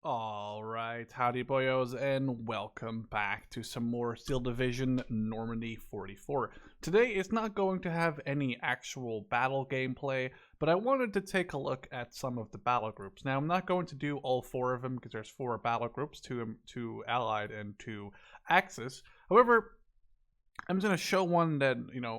Alright, howdy boyos, and welcome back to some more Steel Division Normandy 44. Today it's not going to have any actual battle gameplay, but I wanted to take a look at some of the battle groups. Now I'm not going to do all four of them because there's four battle groups, two Allied and two Axis. However, I'm just going to show one that,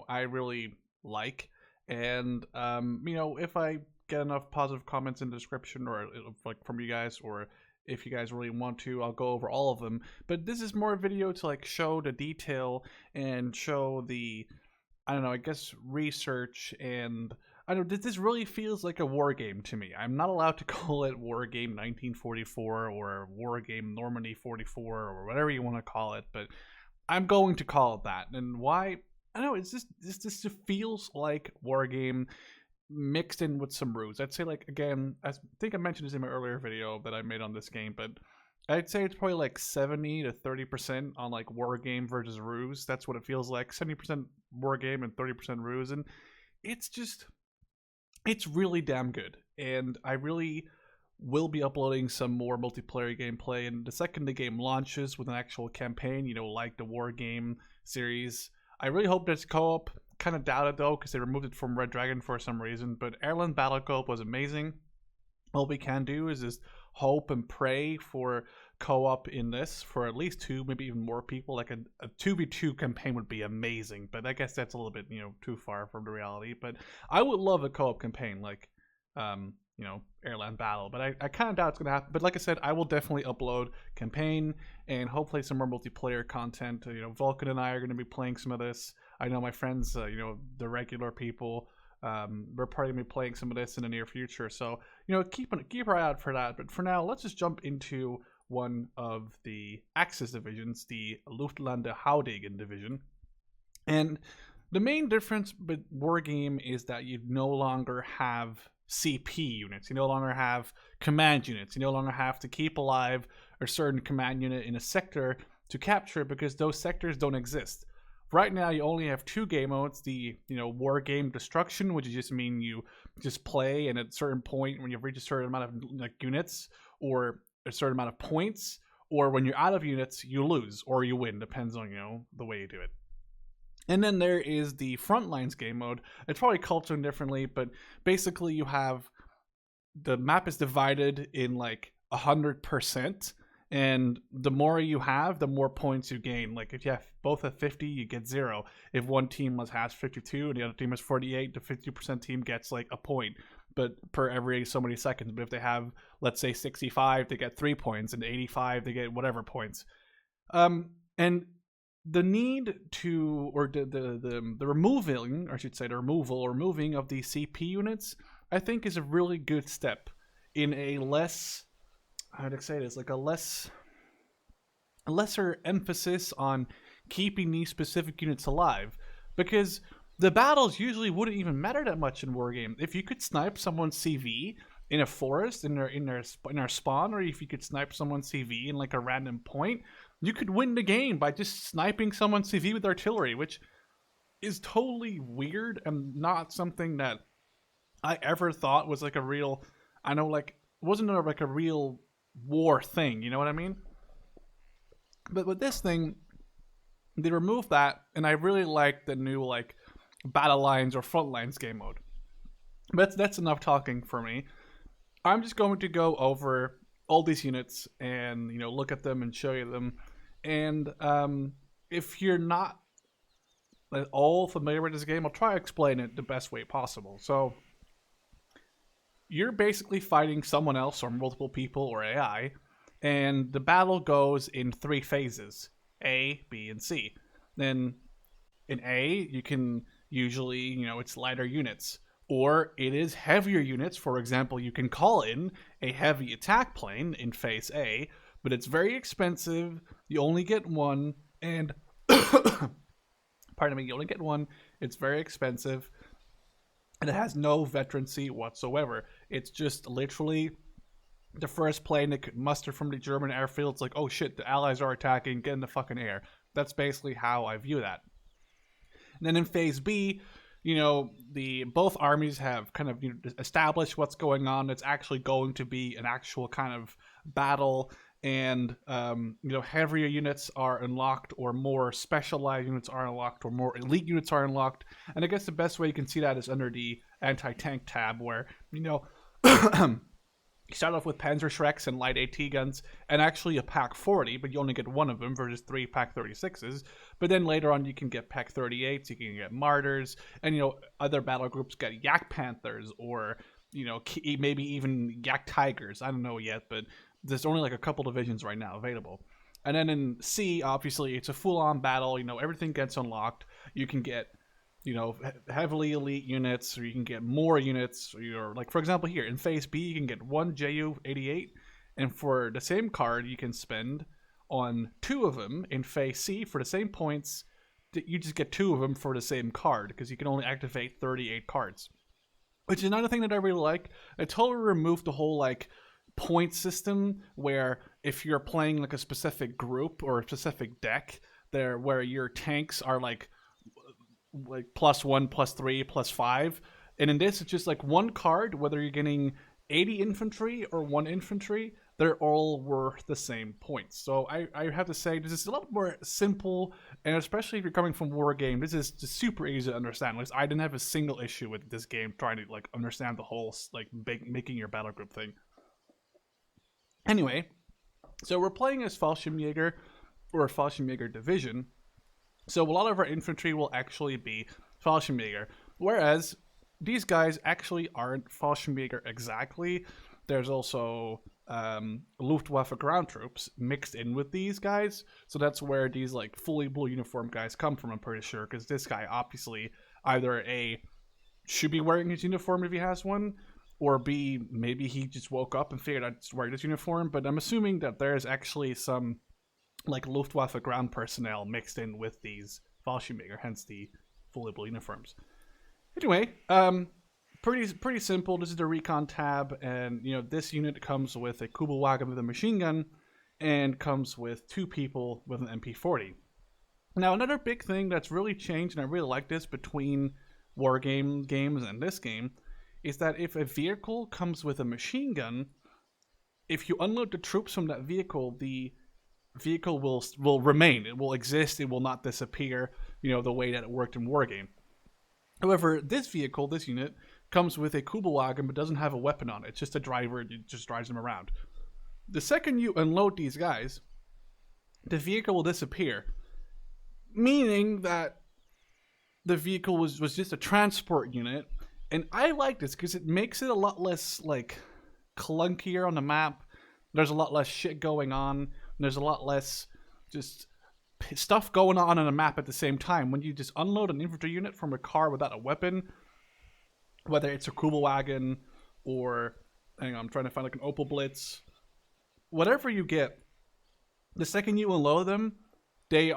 I really like, and, if I get enough positive comments in the description or like from you guys, or if you guys really want to, I'll go over all of them. But this is more a video to like show the detail and show the, I don't know, I guess research. And I don't know, this really feels like a war game to me. I'm not allowed to call it War Game 1944 or War Game Normandy 44 or whatever you want to call it, but I'm going to call it that. And why? I don't know, it's just this feels like War Game mixed in with some ruse. I'd say, like, again, I think I mentioned this in my earlier video that I made on this game, but I'd say it's probably like 70 to 30% on like war game versus ruse. That's what it feels like. 70% war game and 30% ruse. And it's really damn good. And I really will be uploading some more multiplayer gameplay. And the second the game launches with an actual campaign, like the war game series, I really hope there's co-op. Kind of doubt it though, because they removed it from Red Dragon for some reason. But Airland Battlegroup was amazing. All we can do is just hope and pray for co-op in this for at least two, maybe even more people. Like a 2v2 campaign would be amazing, but I guess that's a little bit too far from the reality. But I would love a co-op campaign like Airland Battle, but I kind of doubt it's gonna happen. But like I said, I will definitely upload campaign and hopefully some more multiplayer content. Vulcan and I are gonna be playing some of this. I know my friends, the regular people, we're probably gonna be playing some of this in the near future. So keep our eye out for that. But for now, let's just jump into one of the Axis divisions, the Luftlande Haudegen division. And the main difference with Wargame is that you no longer have CP units. You no longer have command units. You no longer have to keep alive a certain command unit in a sector to capture, because those sectors don't exist. Right now, you only have two game modes: the war game destruction, which just mean you just play, and at a certain point, when you've reached a certain amount of units or a certain amount of points, or when you're out of units, you lose or you win, depends on the way you do it. And then there is the Frontlines game mode. It's probably called something differently, but basically you have the map is divided in like 100%. And the more you have, the more points you gain. Like if you have both at 50, you get 0. If one team has 52 and the other team has 48, the 50% team gets like a point, but per every so many seconds. But if they have, let's say 65, they get 3 points, and 85, they get whatever points. And the need to, or the removing, or I should say the removal or moving of the CP units, I think is a really good step in a less, I'd say this, like a lesser emphasis on keeping these specific units alive, because the battles usually wouldn't even matter that much in Wargame. If you could snipe someone's CV in a forest in their spawn, or if you could snipe someone's CV in like a random point, you could win the game by just sniping someone's CV with artillery, which is totally weird and not something that I ever thought was like a real, wasn't like a real war thing, you know what I mean? But with this thing, they removed that, and I really like the new like battle lines or front lines game mode. But that's enough talking for me. I'm just going to go over all these units and look at them and show you them. And if you're not at all familiar with this game, I'll try to explain it the best way possible. So you're basically fighting someone else or multiple people or AI, and the battle goes in 3 phases: A, B, and C. Then in A, you can usually, it's lighter units, or it is heavier units. For example, you can call in a heavy attack plane in phase A, but it's very expensive. You only get one, and pardon me, you only get one. It's very expensive, and it has no veterancy whatsoever. It's just literally the first plane that could muster from the German airfield. It's like, oh shit, the Allies are attacking, get in the fucking air. That's basically how I view that. And then in phase B, you know, the both armies have kind of, you know, established what's going on. It's actually going to be an actual kind of battle, and you know, heavier units are unlocked, or more specialized units are unlocked, or more elite units are unlocked. And I guess the best way you can see that is under the anti-tank tab, where, you know, you start off with Panzerschrecks and light AT guns, and actually a Pack 40, but you only get one of them versus 3 Pack 36s. But then later on, you can get Pack 38s, you can get Martyrs, and, you know, other battle groups get Yak Panthers, or, you know, maybe even Yak Tigers. I don't know yet, but there's only like a couple divisions right now available. And then in C, obviously, it's a full-on battle. You know, everything gets unlocked. You can get, you know, heavily elite units, or you can get more units. Or, like, for example, here in Phase B, you can get 1 Ju-88, and for the same card, you can spend on 2 of them in Phase C for the same points. You just get 2 of them for the same card, because you can only activate 38 cards. Which is another thing that I really like. I totally removed the whole, like, point system where if you're playing, like, a specific group or a specific deck, there where your tanks are, like +1, +3, +5. And in this, it's just like one card, whether you're getting 80 infantry or 1 infantry, they're all worth the same points. So I have to say, this is a lot more simple, and especially if you're coming from Wargame, this is just super easy to understand. Like, I didn't have a single issue with this game trying to, like, understand the whole, like, making your battle group thing. Anyway, so we're playing as Fallschirmjaeger, or Fallschirmjaeger Division. So a lot of our infantry will actually be Fallschirmjaeger, whereas these guys actually aren't Fallschirmjaeger exactly. There's also Luftwaffe ground troops mixed in with these guys, so that's where these, like, fully blue uniform guys come from, I'm pretty sure, because this guy obviously either A, should be wearing his uniform if he has one, or B, maybe he just woke up and figured out to wear this uniform. But I'm assuming that there's actually some, like, Luftwaffe ground personnel mixed in with these Fallschirmjaeger, hence the fully blue uniforms. Anyway, pretty simple. This is the recon tab, and, you know, this unit comes with a Kubelwagen with a machine gun, and comes with 2 people with an MP40. Now, another big thing that's really changed, and I really like this, between Wargame games and this game, is that if a vehicle comes with a machine gun, if you unload the troops from that vehicle, the vehicle will remain. It will exist. It will not disappear, you know, the way that it worked in Wargame. However, this vehicle, this unit, comes with a Kubelwagen but doesn't have a weapon on it. It's just a driver. It just drives them around. The second you unload these guys, the vehicle will disappear, meaning that the vehicle was just a transport unit. And I like this because it makes it a lot less, like, clunkier on the map. There's a lot less shit going on. There's a lot less just stuff going on the map at the same time. When you just unload an infantry unit from a car without a weapon, whether it's a Kubelwagen or, hang on, I'm trying to find, like, an Opel Blitz, whatever you get, the second you unload them, the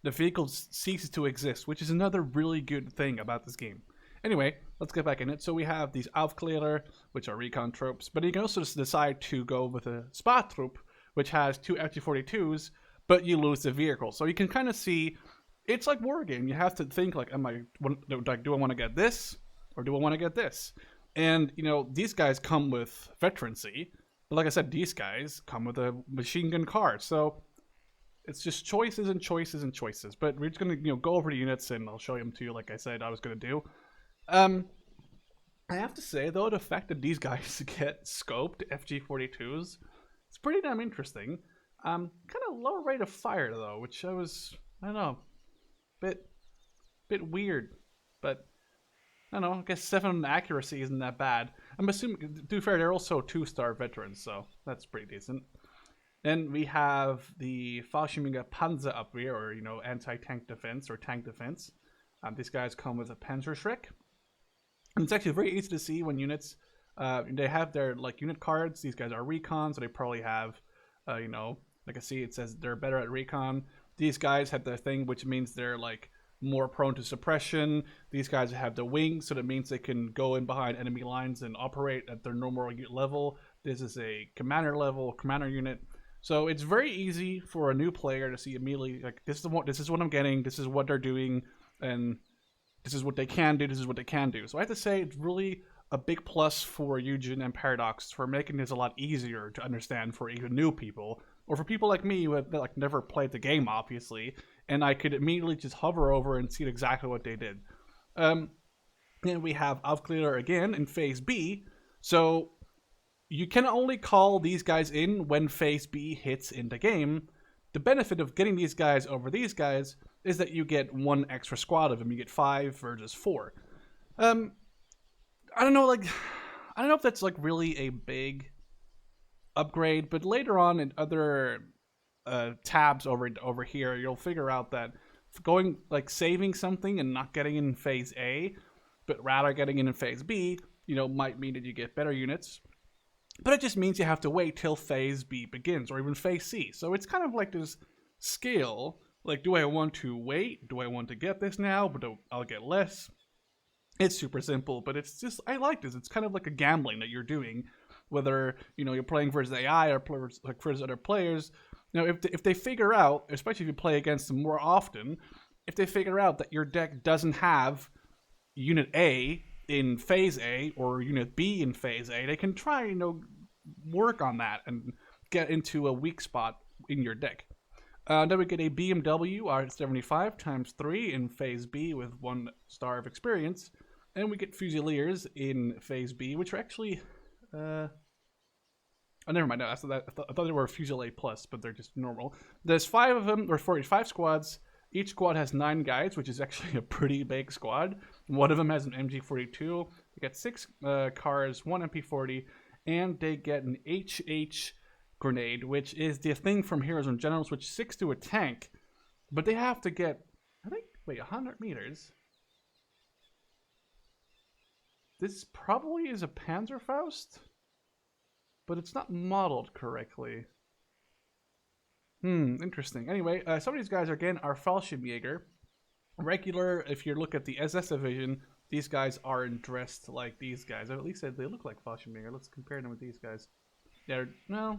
vehicle ceases to exist, which is another really good thing about this game. Anyway, let's get back in it. So we have these Aufklärer, which are recon tropes, but you can also just decide to go with a Spa-Troop, which has 2 FG-42s, but you lose the vehicle. So you can kind of see, it's like Wargame. You have to think, like, do I want to get this, or do I want to get this? And, you know, these guys come with veterancy, but like I said, these guys come with a machine gun car. So it's just choices and choices and choices. But we're just going to, you know, go over the units, and I'll show them to you like I said I was going to do. I have to say, though, the fact that these guys get scoped FG-42s, it's pretty damn interesting. Kind of low rate of fire, though, which I don't know, bit weird. But, I don't know, I guess 7 accuracy isn't that bad. I'm assuming, to be fair, they're also 2-star veterans, so that's pretty decent. Then we have the Fallschirmjaeger Panzerabwehr, or, you know, anti-tank defense, or tank defense. These guys come with a Panzerschreck. And it's actually very easy to see when units, they have their, like, unit cards. These guys are recon, so they probably have, you know, like I see it says they're better at recon. These guys have their thing, which means they're, like, more prone to suppression. These guys have the wings, so that means they can go in behind enemy lines and operate at their normal level. This is a commander level, commander unit. So it's very easy for a new player to see immediately, like, this is what I'm getting, this is what they're doing, and this is what they can do, this is what they can do. So I have to say it's really a big plus for Eugen and Paradox for making this a lot easier to understand for even new people, or for people like me who have like never played the game, obviously, and I could immediately just hover over and see exactly what they did. Then we have Aufklärer again in Phase B, so you can only call these guys in when Phase B hits in the game. The benefit of getting these guys over these guys is that you get one extra squad of them. You get 5 versus 4. I don't know if that's like really a big upgrade, but later on in other tabs over here, you'll figure out that going like saving something and not getting in Phase A, but rather getting in Phase B, might mean that you get better units. But it just means you have to wait till Phase B begins, or even Phase C. So it's kind of like this scale. Like, do I want to wait? Do I want to get this now, but I'll get less? It's super simple, but it's just, I like this. It's kind of like a gambling that you're doing, whether, you're playing versus AI or versus other players. If they figure out, especially if you play against them more often, if they figure out that your deck doesn't have Unit A in Phase A or Unit B in Phase A, they can try, work on that and get into a weak spot in your deck. Then we get a BMW R75 times 3 in Phase B with 1 star of experience. And we get Fusiliers in Phase B, which are actually... oh, never mind. No, I thought they were Fusilier Plus, but they're just normal. There's 5 of them, or 45 squads. Each squad has 9 guys, which is actually a pretty big squad. One of them has an MG42. They get 6 cars, 1 MP40, and they get an HH grenade, which is the thing from Heroes and Generals, which sticks to a tank. But they have to get, 100 meters. This probably is a Panzerfaust, but it's not modeled correctly. Interesting. Anyway, some of these guys are Fallschirmjaeger. Regular, if you look at the SS division, these guys aren't dressed like these guys. Or at least they look like Fallschirmjaeger. Let's compare them with these guys. They look like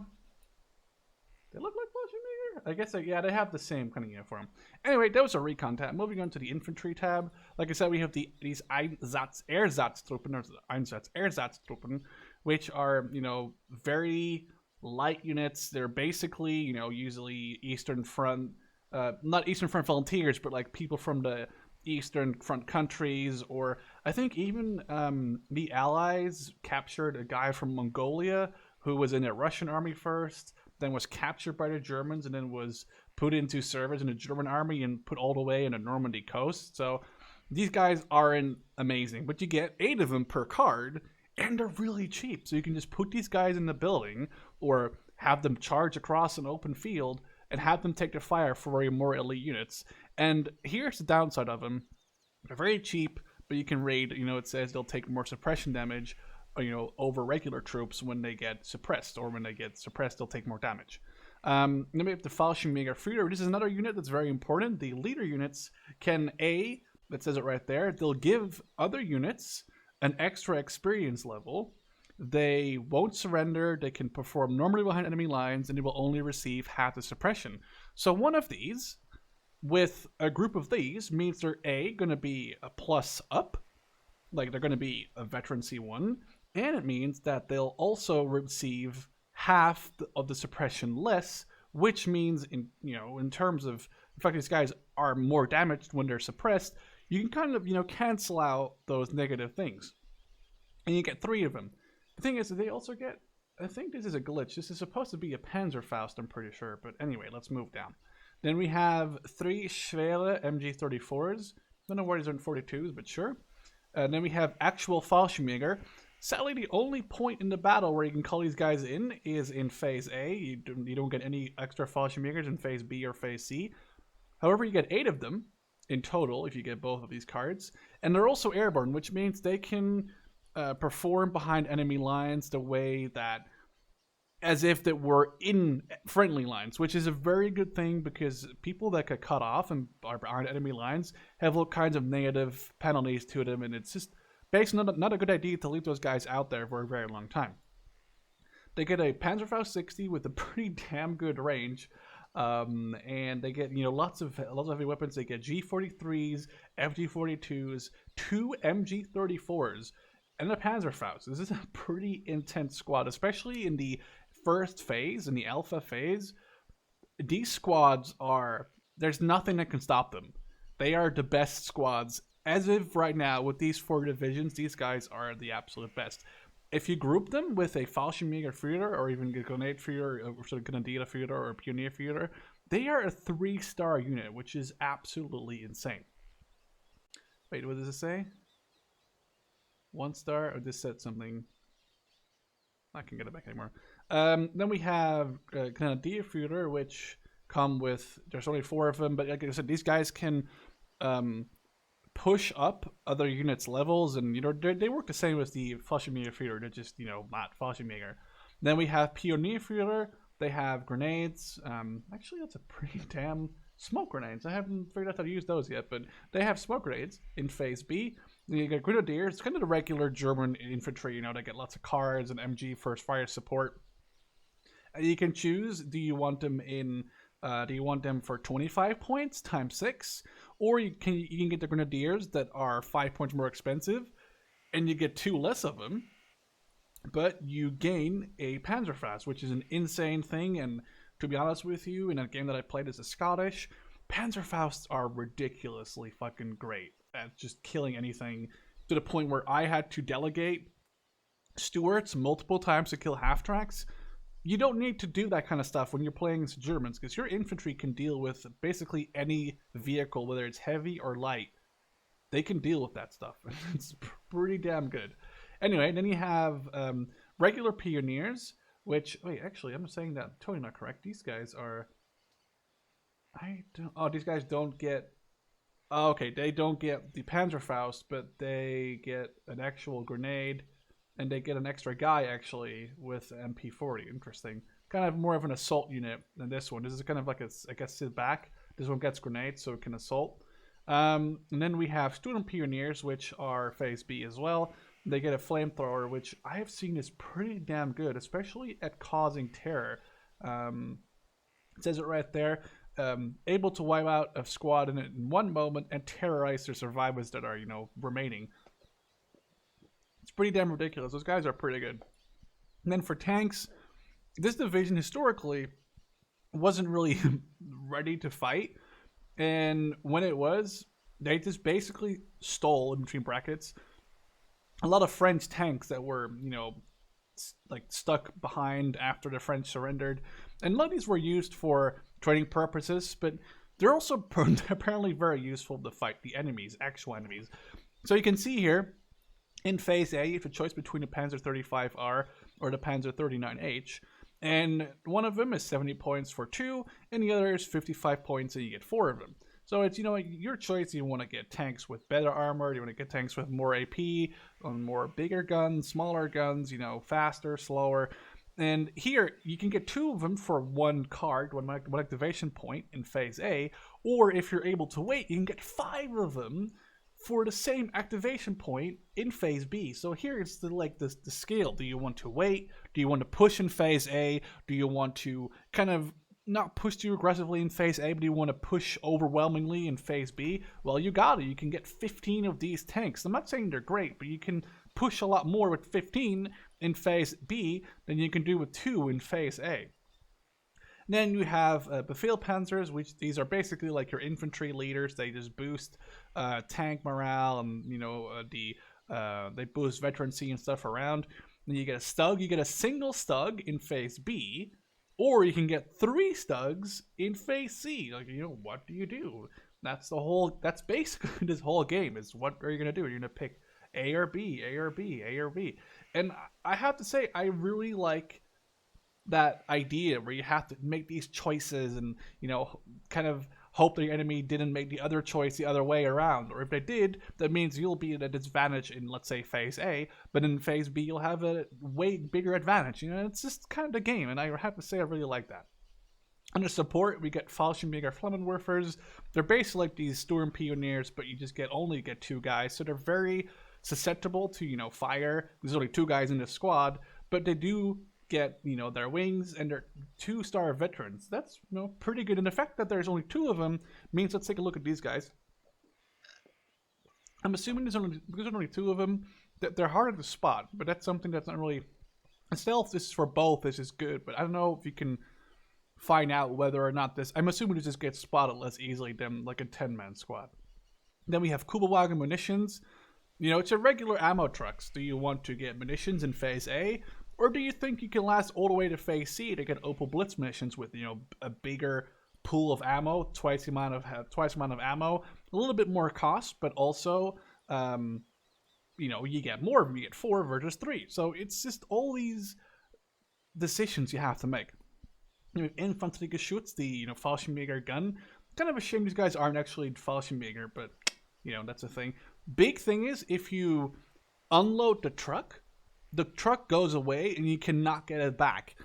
Fallschirmjaeger? I guess, they have the same kind of uniform. Anyway, that was a recon tab. Moving on to the infantry tab. Like I said, we have these Einsatztruppen, or Einsatzersatztruppen, which are, very light units. They're basically, usually Eastern Front, not Eastern Front volunteers, but like people from the Eastern Front countries, or I think even the Allies captured a guy from Mongolia who was in the Russian army first, then was captured by the Germans, and then was put into service in the German army and put all the way in the Normandy coast. So these guys aren't amazing, but you get 8 of them per card, and they're really cheap. So you can just put these guys in the building, or have them charge across an open field, and have them take the fire for your more elite units. And here's the downside of them. They're very cheap, but you can raid, it says they'll take more suppression damage, over regular troops when they get suppressed, or when they get suppressed, they'll take more damage. Then we have the Fallschirmjaeger Führer. This is another unit that's very important. The leader units can, that says it right there, they'll give other units an extra experience level. They won't surrender. They can perform normally behind enemy lines, and they will only receive half the suppression. So one of these, with a group of these, means they're going to be a plus up, like they're going to be a veteran C1, and it means that they'll also receive half of the suppression less, which means in terms of the fact these guys are more damaged when they're suppressed, you can kind of cancel out those negative things, and you get 3 of them. The thing is that they also get, I think this is a glitch. This is supposed to be a Panzerfaust, I'm pretty sure, but anyway, let's move down. Then we have 3 Schwere MG34s. Don't know where these are in 42s, but sure. Then we have actual Fallschirmjäger. Sadly, the only point in the battle where you can call these guys in is in Phase A. You don't get any extra Fallschirmjägers in Phase B or Phase C. However, you get 8 of them in total if you get both of these cards. And they're also airborne, which means they can perform behind enemy lines the way that, as if they were in friendly lines, which is a very good thing, because people that get cut off and are behind enemy lines have all kinds of negative penalties to them, and it's just basically not a good idea to leave those guys out there for a very long time. They get a Panzerfaust 60 with a pretty damn good range. And they get, you know, lots of heavy weapons. They get G43s, FG42s, 2 MG34s, and a Panzerfaust. This is a pretty intense squad, especially in the first phase, in the alpha phase. These squads are, there's nothing that can stop them. They are the best squads. As of right now, with these 4 divisions, these guys are the absolute best. If you group them with a Fallschirmjaeger Führer, or even a Grenade Führer, or sort of Grenadier Führer, or a Pionier Führer, they are a 3-star unit, which is absolutely insane. Wait, what does it say? 1 star? Or this said something. I can't get it back anymore. Then we have Grenadier Führer, which come with, there's only 4 of them, but like I said, these guys can push up other units' levels, and you know they work the same as the Fallschirmjaeger Führer. They're just, you know, not Fallschirmjaeger. Then we have Pionier Führer. They have grenades. Actually, that's a pretty damn smoke grenades. I haven't figured out how to use those yet, but they have smoke grenades in Phase B. Then you get Grenadiers. It's kind of the regular German infantry. You know, they get lots of cards and MG first fire support. And you can choose: do you want them in? Do you want them for 25 points times 6? Or you can get the Grenadiers that are 5 points more expensive, and you get 2 less of them, but you gain a Panzerfaust, which is an insane thing. And to be honest with you, in a game that I played as a Scottish, Panzerfausts are ridiculously fucking great at just killing anything, to the point where I had to delegate Stuarts multiple times to kill half-tracks. You don't need to do that kind of stuff when you're playing as Germans, because your infantry can deal with basically any vehicle, whether it's heavy or light. They can deal with that stuff. It's pretty damn good. Anyway, then you have regular Pioneers, which, wait, actually, I'm saying that totally not correct. These guys are, these guys don't get, okay, they don't get the Panzerfaust, but they get an actual grenade. And they get an extra guy, actually, with MP40. Interesting. Kind of more of an assault unit than this one. This is kind of like, I guess, sit back. This one gets grenades, so it can assault. And then we have Student Pioneers, which are Phase B as well. They get a flamethrower, which I have seen is pretty damn good, especially at causing terror. It says it right there. Able to wipe out a squad in one moment and terrorize their survivors that are, you know, remaining. It's pretty damn ridiculous. Those guys are pretty good. And then for tanks, this division historically wasn't really ready to fight. And when it was, they just basically stole, in between brackets, a lot of French tanks that were, you know, like stuck behind after the French surrendered. And a lot of these were used for training purposes, but they're also apparently very useful to fight the enemies, actual enemies. So you can see here, in Phase A, you have a choice between the Panzer 35R or the Panzer 39H, and one of them is 70 points for 2, and the other is 55 points and you get 4 of them. So it's, you know, your choice. You want to get tanks with better armor, you want to get tanks with more AP, on more bigger guns, smaller guns, you know, faster, slower. And here, you can get 2 of them for 1 card, one activation point in Phase A, or if you're able to wait, you can get 5 of them for the same activation point in Phase B. So here it's the scale. Do you want to wait? Do you want to push in Phase A? Do you want to kind of not push too aggressively in Phase A, but do you want to push overwhelmingly in Phase B? Well, you got it. You can get 15 of these tanks. I'm not saying they're great, but you can push a lot more with 15 in Phase B than you can do with 2 in Phase A. Then you have Befehlpanzers, which these are basically like your infantry leaders. They just boost tank morale, and you know they boost veterancy and stuff around. Then you get a Stug. You get a single Stug in Phase B, or you can get 3 Stugs in Phase C. Like, you know, what do you do? That's basically this whole game. Is what are you gonna do? You're gonna pick A or B, A or B, A or B. And I have to say, I really like that idea where you have to make these choices and, you know, kind of hope that your enemy didn't make the other choice the other way around. Or if they did, that means you'll be at a disadvantage in, let's say, Phase A, but in Phase B, you'll have a way bigger advantage. You know, it's just kind of the game, and I have to say I really like that. Under support, we get Fallschirmjaeger Flammenwerfers. They're basically like these Sturm Pioneers, but you just only get 2 guys, so they're very susceptible to, you know, fire. There's only 2 guys in this squad, but they do get, their wings, and they're 2-star veterans. That's, pretty good. And the fact that there's only 2 of them means, let's take a look at these guys. I'm assuming because there's only 2 of them, that they're harder to spot, but that's something that's not really... Stealth, this is for both, this is good, but I don't know if you can find out whether or not this... I'm assuming it just gets spotted less easily than like a 10-man squad. Then we have Kubelwagen munitions. It's a regular ammo trucks. Do you want to get munitions in Phase A? Or do you think you can last all the way to Phase C to get Opel Blitz munitions with, a bigger pool of ammo, twice the amount of ammo, a little bit more cost, but also, you get more of them. You get 4 versus 3. So it's just all these decisions you have to make. Infanteriegeschütz, the, Fallschirmjaeger gun. Kind of a shame these guys aren't actually Fallschirmjäger, but, that's a thing. Big thing is, if you unload the truck goes away and you cannot get it back.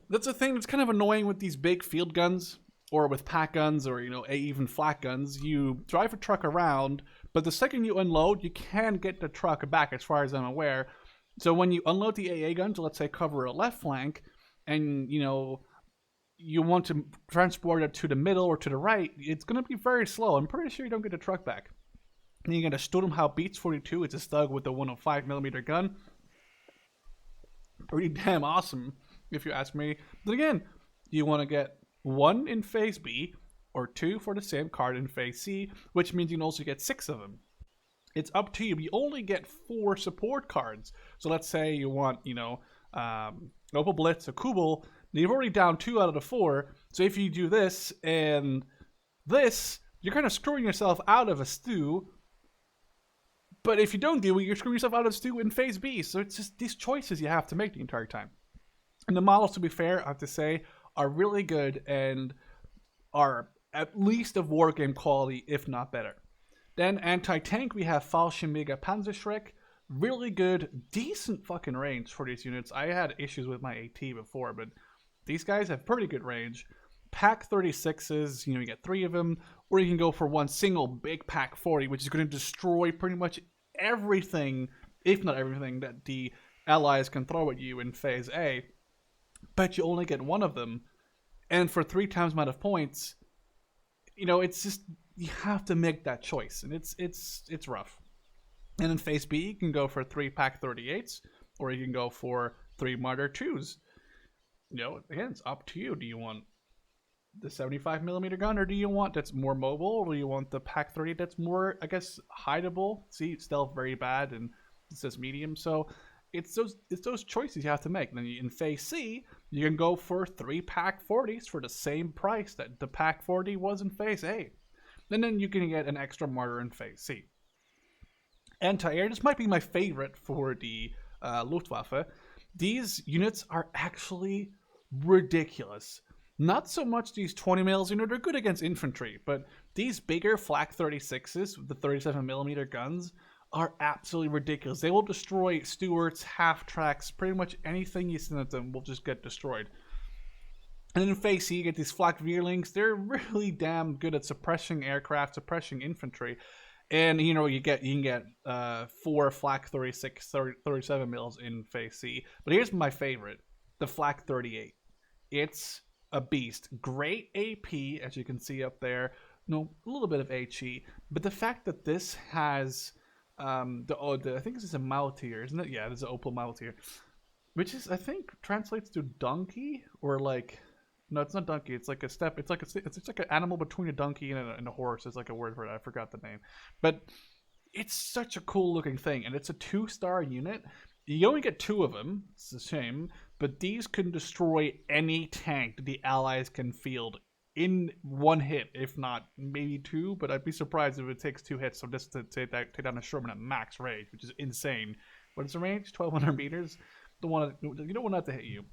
That's a thing that's kind of annoying with these big field guns, or with pack guns, or, even flat guns. You drive a truck around, but the second you unload, you can get the truck back, as far as I'm aware. So when you unload the AA gun to, let's say, cover a left flank, and, you want to transport it to the middle or to the right, it's going to be very slow. I'm pretty sure you don't get the truck back. And you get a Sturmhaube Beats 42. It's a Stug with a 105mm gun. Pretty damn awesome, if you ask me. But again, you want to get 1 in Phase B, or 2 for the same card in Phase C, which means you can also get 6 of them. It's up to you. You only get 4 support cards. So let's say you want, Opel Blitz, a Kubel. You've already down 2 out of the 4. So if you do this and this, you're kind of screwing yourself out of a stew. But if you don't do it, you're screwing yourself out of a stew in Phase B. So it's just these choices you have to make the entire time. And the models, to be fair, I have to say, are really good and are at least of wargame quality, if not better. Then anti-tank, we have Fallschirmjaeger Panzerschreck. Really good, decent fucking range for these units. I had issues with my AT before, but these guys have pretty good range. Pack 36s, you get 3 of them, or you can go for 1 single big Pack 40, which is going to destroy pretty much everything, if not everything, that the allies can throw at you in Phase A. But you only get 1 of them, and for 3 times the amount of points, it's just, you have to make that choice, and it's rough. And in Phase B, you can go for 3 Pack 38s, or you can go for 3 Martyr 2s. Again, it's up to you. Do you want the 75mm gun, or do you want that's more mobile, or do you want the Pack 30 that's more, I guess, hideable? See, stealth very bad, and it says medium. So it's those choices you have to make. And then in Phase C, you can go for 3 Pack 40s for the same price that the Pack 40 was in Phase A. And then you can get an extra Martyr in Phase C. Anti-air, this might be my favorite for the Luftwaffe. These units are actually ridiculous. Not so much these 20 mils, they're good against infantry, but these bigger Flak 36s with the 37mm guns are absolutely ridiculous. They will destroy Stuarts, half-tracks, pretty much anything you send at them will just get destroyed. And then in Phase C, you get these Flak Vierlings. They're really damn good at suppressing aircraft, suppressing infantry. And, you can get 4 Flak 36, 37 mils in Phase C. But here's my favorite, the Flak 38. It's a beast. Great AP, as you can see up there. A little bit of HE. But the fact that this has, I think this is a Mautier, isn't it? Yeah, this is an Opel Mautier. Which is, I think, translates to donkey, or like... No, it's not donkey. It's like a step. It's like an animal between a donkey and a horse. It's like a word for it. I forgot the name. But it's such a cool looking thing, and it's a 2-star unit. You only get 2 of them. It's a shame, but these can destroy any tank that the Allies can field in 1 hit, if not maybe 2. But I'd be surprised if it takes 2 hits. So just to take down a Sherman at max range, which is insane. What is the range? 1,200 meters. You don't want that to hit you.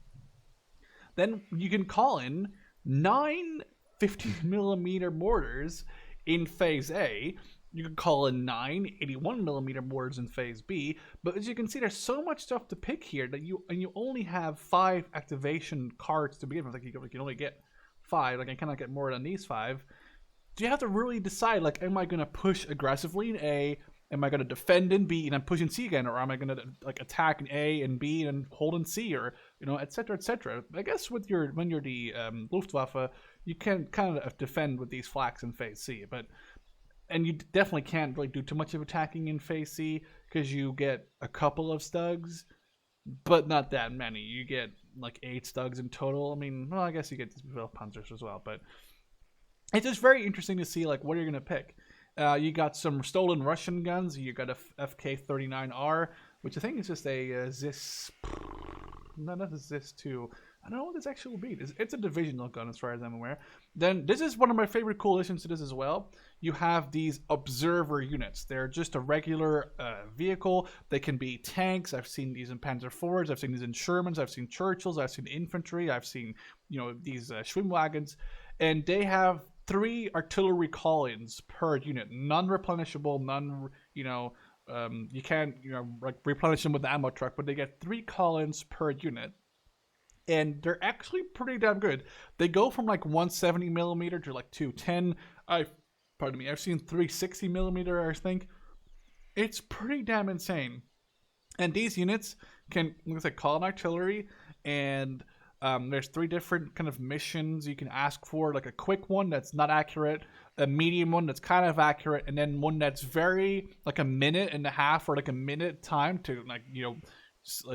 Then you can call in 9 50mm mortars in Phase A. You can call in 9 81mm mortars in Phase B. But as you can see, there's so much stuff to pick here that you only have 5 activation cards to begin with. Like you can only get 5. Like I cannot get more than these 5. Do you have to really decide? Like, am I gonna push aggressively in A? Am I gonna defend in B and I'm pushing C again, or am I gonna like attack in A and B and hold in C, or etc., etc. I guess when you're the Luftwaffe, you can kind of defend with these flaks in Phase C, and you definitely can't really do too much of attacking in Phase C because you get a couple of Stugs, but not that many. You get like 8 Stugs in total. I mean, well, I guess you get Panzers as well, but it's just very interesting to see like what you're gonna pick. You got some stolen Russian guns. You got a FK-39R, which I think is just a ZIS. No, not a ZIS-2. I don't know what this actually will be. It's a divisional gun as far as I'm aware. Then this is one of my favorite cool additions to this as well. You have these observer units. They're just a regular vehicle. They can be tanks. I've seen these in Panzer IVs. I've seen these in Shermans. I've seen Churchills. I've seen infantry. I've seen these Schwimmwagons, and they have 3 artillery call-ins per unit. None replenishable. None you can't like replenish them with the ammo truck, but they get 3 call-ins per unit. And they're actually pretty damn good. They go from like 170 millimeter to like 210. I've seen 360 millimeter, I think. It's pretty damn insane. And these units can, like I call an artillery, and there's 3 different kind of missions you can ask for, like a quick one that's not accurate, a medium one that's kind of accurate, and then one that's very like a minute and a half or like a minute time to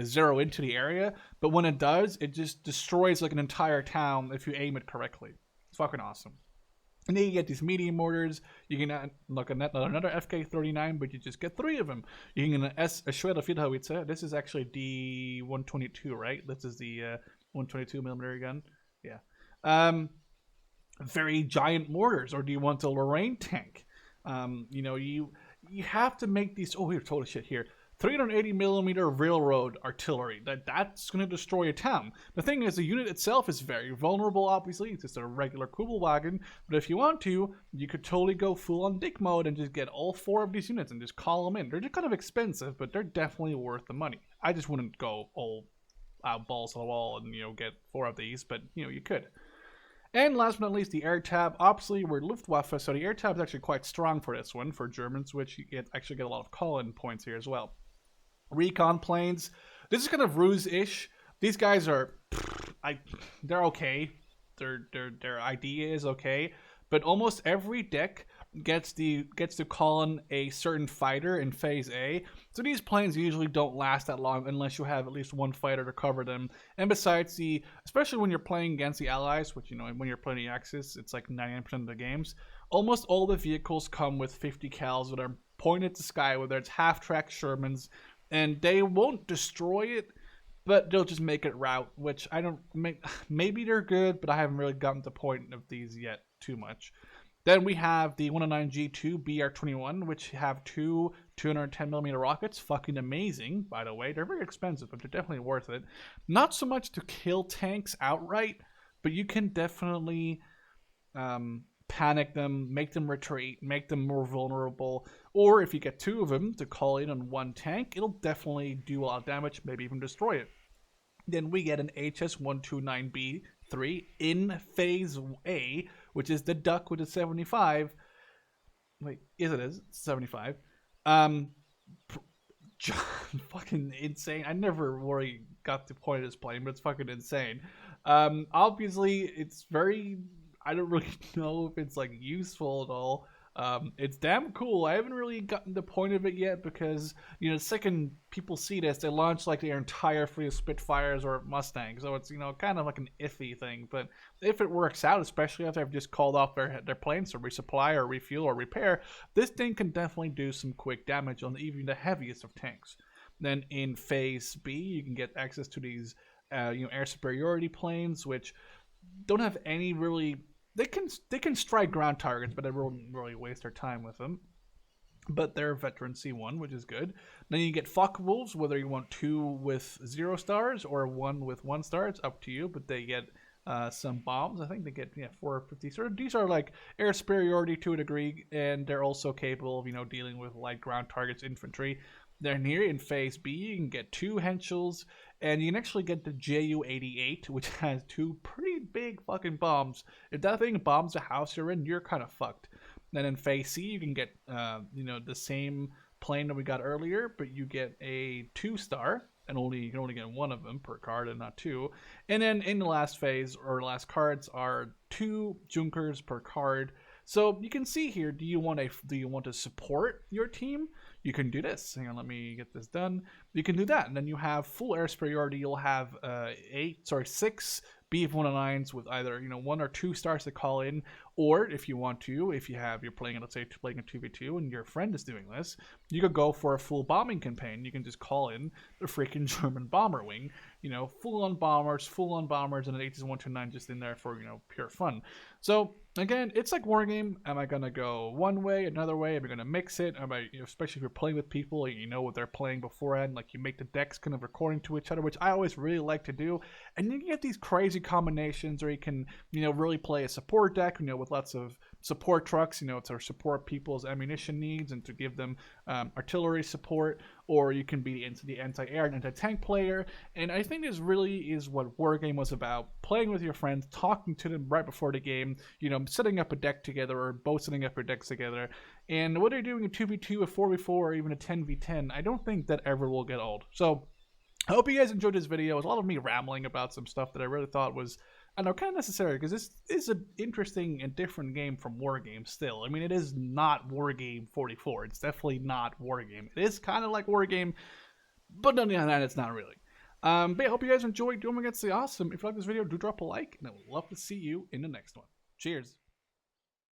zero into the area, but when it does, it just destroys like an entire town if you aim it correctly. It's fucking awesome. And then you get these medium mortars. You can look at another FK-39, but you just get 3 of them. You can get a Schwere Federhowitzer. This is actually D-122, right? This is the 122 millimeter gun. Yeah. Very giant mortars, or do you want a Lorraine tank? You have to make these. Oh, here, total shit here. 380 millimeter railroad artillery. That's going to destroy a town. The thing is, the unit itself is very vulnerable, obviously. It's just a regular Kubelwagen. But if you want to, you could totally go full on dick mode and just get all 4 of these units and just call them in. They're just kind of expensive, but they're definitely worth the money. I just wouldn't go all out balls to the wall and, get 4 of these, but, you could. And last but not least, the air tab. Obviously, we're Luftwaffe, so the air tab is actually quite strong for this one, for Germans, which you actually get a lot of call-in points here as well. Recon planes. This is kind of ruse-ish. These guys are, they're okay. Their idea is okay, but almost every deck gets to call in a certain fighter in Phase A. So these planes usually don't last that long unless you have at least 1 fighter to cover them. And besides, especially when you're playing against the Allies, which when you're playing the Axis, it's like 99% of the games. Almost all the vehicles come with 50 cals that are pointed to sky, whether it's half-track Shermans. And they won't destroy it, but they'll just make it route, which I don't make. Maybe they're good, but I haven't really gotten to the point of these yet too much. Then we have the 109G2 BR-21, which have 2 210mm rockets. Fucking amazing, by the way. They're very expensive, but they're definitely worth it. Not so much to kill tanks outright, but you can definitely panic them, make them retreat, make them more vulnerable. Or if you get 2 of them to call in on 1 tank, it'll definitely do a lot of damage, maybe even destroy it. Then we get an HS-129B3 in Phase A, which is the Duck with a 75. Wait, yes it is. It's 75. Fucking insane. I never really got the point of this plane, but it's fucking insane. Obviously, it's very... I don't really know if it's like useful at all. It's damn cool. I haven't really gotten the point of it yet because, the second people see this, they launch like their entire fleet of Spitfires or Mustangs. So it's, kind of like an iffy thing. But if it works out, especially after I've just called off their planes to resupply or refuel or repair, this thing can definitely do some quick damage on even the heaviest of tanks. Then in Phase B, you can get access to these, air superiority planes, which don't have any really... They can strike ground targets, but I won't really waste our time with them. But they're veteran C1, which is good. Then you get Focke-Wulfs, whether you want 2 with 0 stars or 1 with 1 star, it's up to you. But they get some bombs. I think they get 450. So these are like air superiority to a degree, and they're also capable of dealing with light ground targets, infantry. They're near in Phase B. You can get 2 Henschels, and you can actually get the Ju-88, which has 2 pretty big fucking bombs. If that thing bombs the house you're in, you're kind of fucked. Then in Phase C, you can get, the same plane that we got earlier, but you get a 2-star and you can only get one of them per card and not two. And then in the last phase, or last cards, are 2 Junkers per card. So you can see here, do you want to support your team? You can do this. Hang on, let me get this done. You can do that, and then you have full air superiority. You'll have 6 BF-109s with either 1 or 2 stars to call in, or if you want to, you're playing, let's say, playing a 2v2 and your friend is doing this, you could go for a full bombing campaign. You can just call in the freaking German bomber wing, full on bombers, and an 8129 just in there for pure fun. So again, it's like Wargame. Am I gonna go one way, another way? Am I gonna mix it? Am I, especially if you're playing with people, you know what they're playing beforehand, like you make the decks kind of according to each other, which I always really like to do. And you get these crazy combinations, or you can really play a support deck, with lots of support trucks, to support people's ammunition needs and to give them artillery support, or you can be into the anti-air and anti-tank player. And I think this really is what Wargame was about: playing with your friends, talking to them right before the game, setting up a deck together, or both setting up your decks together. And whether you're doing a 2v2, a 4v4, or even a 10v10, I don't think that ever will get old. So I hope you guys enjoyed this video. It was a lot of me rambling about some stuff that I really thought was, I don't know, kind of necessary, because this is an interesting and different game from Wargame still. I mean, it is not Wargame 44. It's definitely not Wargame. It is kind of like Wargame, but on the other hand, it's not really. But yeah, I hope you guys enjoyed. Doing Against the Awesome. If you like this video, do drop a like, and I would love to see you in the next one. Cheers.